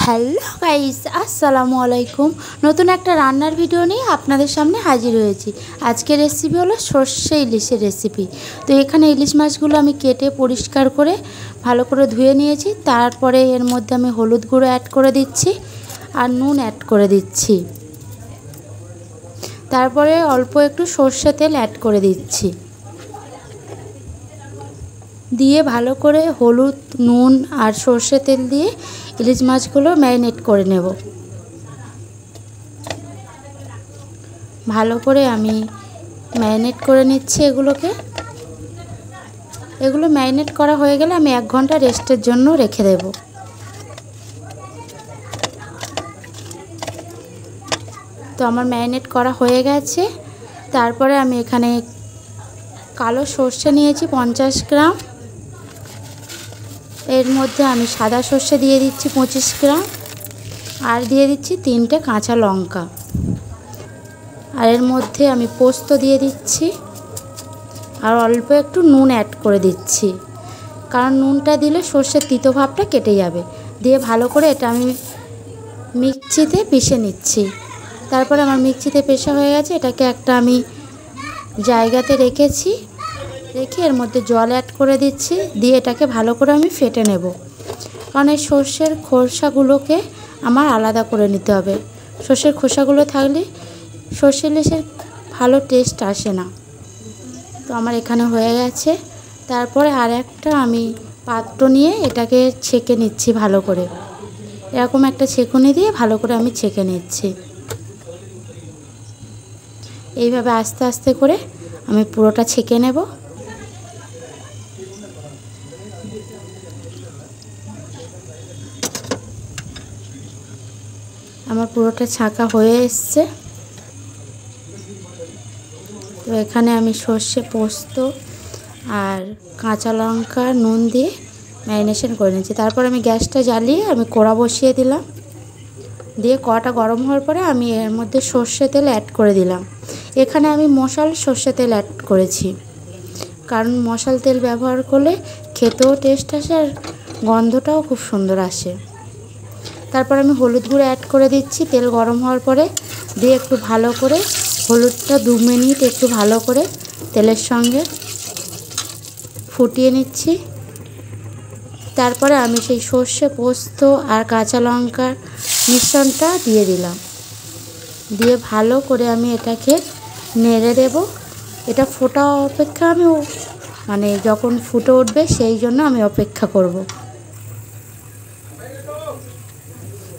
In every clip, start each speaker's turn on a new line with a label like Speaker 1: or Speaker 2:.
Speaker 1: Hello guys, আসসালামু আলাইকুম। নতুন একটা রান্নার ভিডিও নিয়ে আপনাদের সামনে হাজির হয়েছি। আজকের রেসিপি হলো সর্ষে ইলিশের রেসিপি। তো এখানে ইলিশ মাছগুলো আমি কেটে পরিষ্কার করে ভালো করে ধুয়ে নিয়েছি। তারপরে এর মধ্যে আমি হলুদ গুঁড়ো অ্যাড করে দিচ্ছি আর নুন অ্যাড করে দিচ্ছি। তারপরে অল্প একটু সর্ষে তেল অ্যাড করে দিচ্ছি, দিয়ে ভালো করে হলুদ, নুন আর সর্ষে তেল দিয়ে ইলিশ মাছগুলো ম্যারিনেট করে নেব। ভালো করে আমি ম্যারিনেট করে নিচ্ছি এগুলো ম্যারিনেট করা হয়ে গেলে আমি 1 ঘন্টা রেস্টের জন্য রেখে দেব। তো আমার ম্যারিনেট করা হয়ে গেছে। তারপরে আমি এখানে কালো সর্ষে নিয়েছি 50 গ্রাম। এর মধ্যে আমি সাদা সর্ষে দিয়ে দিচ্ছি 25 গ্রাম, আর দিয়ে দিচ্ছি 3টে কাঁচা লঙ্কা। আর এর মধ্যে আমি পোস্ত দিয়ে দিচ্ছি আর অল্প একটু নুন অ্যাড করে দিচ্ছি, কারণ নুনটা দিলে সর্ষের তিতো ভাবটা কেটে যাবে। দিয়ে ভালো করে এটা আমি মিক্সিতে পিষে নিচ্ছি। তারপরে আমার মিক্সিতে পেষা হয়ে গেছে। এটাকে একটা আমি জায়গাতে রেখে এর মধ্যে জল অ্যাড করে দিচ্ছি, দিয়ে এটাকে ভালো করে আমি ফেটে নেব। কারণ এই সর্ষের খোসাগুলোকে আমার আলাদা করে নিতে হবে। সর্ষের খোসাগুলো থাকলে সর্ষে ইলিশের ভালো টেস্ট আসে না। তো আমার এখানে হয়ে গেছে। তারপরে আর একটা আমি পাত্র নিয়ে এটাকে ছেঁকে নিচ্ছি ভালো করে। এরকম একটা ছেঁকুনি দিয়ে ভালো করে আমি ছেঁকে নিচ্ছি। এইভাবে আস্তে আস্তে করে আমি পুরোটা ছেঁকে নেব। আমার পুরোটা ছাঁকা হয়ে এসছে। তো এখানে আমি সর্ষে, পোস্ত আর কাঁচা লঙ্কা নুন দিয়ে ম্যারিনেশন করে নিয়েছি। তারপর আমি গ্যাসটা জ্বালিয়ে আমি কড়া বসিয়ে দিলাম। দিয়ে কড়াটা গরম হওয়ার পরে আমি এর মধ্যে সর্ষে তেল অ্যাড করে দিলাম। এখানে আমি মশাল সর্ষে তেল অ্যাড করেছি, কারণ মশাল তেল ব্যবহার করলে খেতেও টেস্ট আসে আর গন্ধটাও খুব সুন্দর আসে। তারপর আমি হলুদ গুঁড়ো অ্যাড করে দিচ্ছি তেল গরম হওয়ার পরে। দিয়ে একটু ভালো করে হলুদটা 2 মিনিট একটু ভালো করে তেলের সঙ্গে ফুটিয়ে নিচ্ছি। তারপরে আমি সেই সর্ষে, পোস্ত আর কাঁচা লঙ্কার মিশ্রণটা দিয়ে দিলাম। দিয়ে ভালো করে আমি এটাকে নেড়ে দেব। এটা ফোটা অপেক্ষা আমি যখন ফুটে উঠবে সেই জন্য আমি অপেক্ষা করব।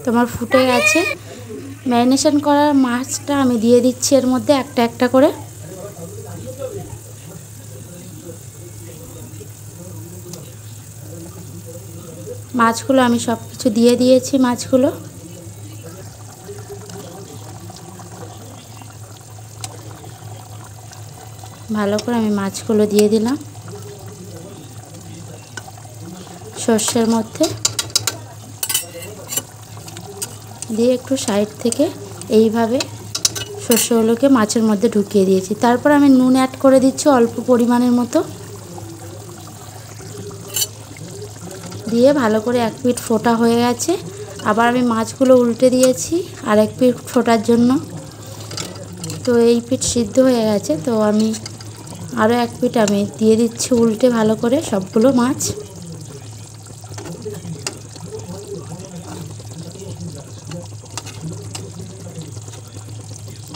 Speaker 1: তোমার ফুটে গেছে। ম্যারিনেশন করা মাছটা আমি দিয়ে দিচ্ছি এর মধ্যে একটা একটা করে। মাছগুলো আমি সব কিছু দিয়ে দিয়েছি। মাছগুলো ভালো করে আমি মাছগুলো দিয়ে দিলাম সর্ষের মধ্যে। দিয়ে একটু সাইড থেকে এইভাবে সর্ষেগুলোকে মাছের মধ্যে ঢুকিয়ে দিয়েছি। তারপর আমি নুন অ্যাড করে দিচ্ছি অল্প পরিমাণের মতো। দিয়ে ভালো করে 1 পিঠ ফোটা হয়ে গেছে। আবার আমি মাছগুলো উল্টে দিয়েছি আর 1 পিঠ ফোটার জন্য। তো এই পিঠ সিদ্ধ হয়ে গেছে। তো আমি আরও 1 পিঠ আমি দিয়ে দিচ্ছি উল্টে ভালো করে সবগুলো মাছ।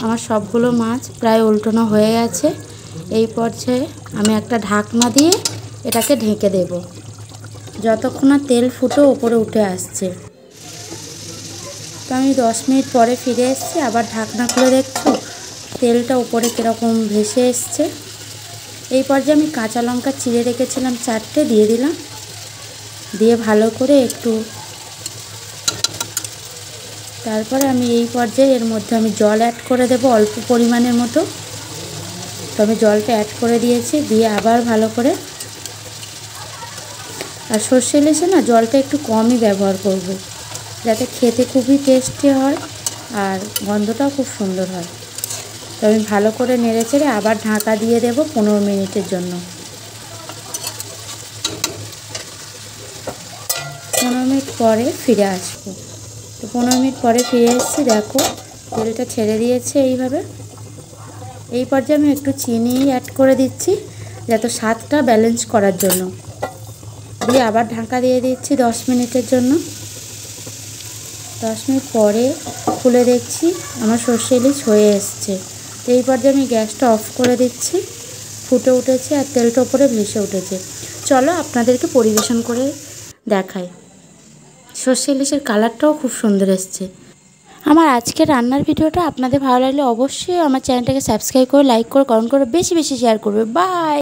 Speaker 1: আমার সবগুলো মাছ প্রায় উল্টানো হয়ে গেছে। এই পর্যায়ে আমি একটা ঢাকনা দিয়ে এটাকে ঢেকে দেব যতক্ষণ না তেল ফুটে ওপরে উঠে আসছে। তো আমি 10 মিনিট পরে ফিরে এসেছি। আবার ঢাকনা খুলে দেখছো তেলটা উপরে কীরকম ভেসে এসছে। এই পর্যায়ে আমি কাঁচা লঙ্কা চিড়ে রেখেছিলাম 4টে দিয়ে দিলাম। দিয়ে ভালো করে একটু, তারপরে আমি এই পর্যায়ে এর মধ্যে আমি জল অ্যাড করে দেব অল্প পরিমাণের মতো। তো আমি জলটা অ্যাড করে দিয়েছি। দিয়ে আবার ভালো করে, আর সর্ষে ইলিশে না জলটা একটু কমই ব্যবহার করব, যাতে খেতে খুবই টেস্টি হয় আর গন্ধটাও খুব সুন্দর হয়। তো আমি ভালো করে নেড়ে চেড়ে আবার ঢাকা দিয়ে দেব 15 মিনিটের জন্য। 15 মিনিট পরে ফিরে আসবো। তো 15 মিনিট পরে ফিরে এসেছি, দেখো তেলটা ছেড়ে দিয়েছে এইভাবে। এই পর্যায়ে আমি একটু চিনি অ্যাড করে দিচ্ছি যাতে স্বাদটা ব্যালেন্স করার জন্য। দিয়ে আবার ঢাকা দিয়ে দিচ্ছি 10 মিনিটের জন্য। 10 মিনিট পরে খুলে দেখছি আমার সর্ষে ইলিশ হয়ে এসছে। এই পর্যায়ে আমি গ্যাসটা অফ করে দিচ্ছি। ফুটে উঠেছে আর তেলটা উপরে ভেসে উঠেছে। চলো আপনাদেরকে পরিবেশন করে দেখাই। সর্ষে ইলিশের কালারটাও খুব সুন্দর এসছে। আমার আজকের রান্নার ভিডিওটা আপনাদের ভালো লাগলে অবশ্যই আমার চ্যানেলটাকে সাবস্ক্রাইব করে, লাইক করে, কমেন্ট করে, বেশি বেশি শেয়ার করবে। বাই।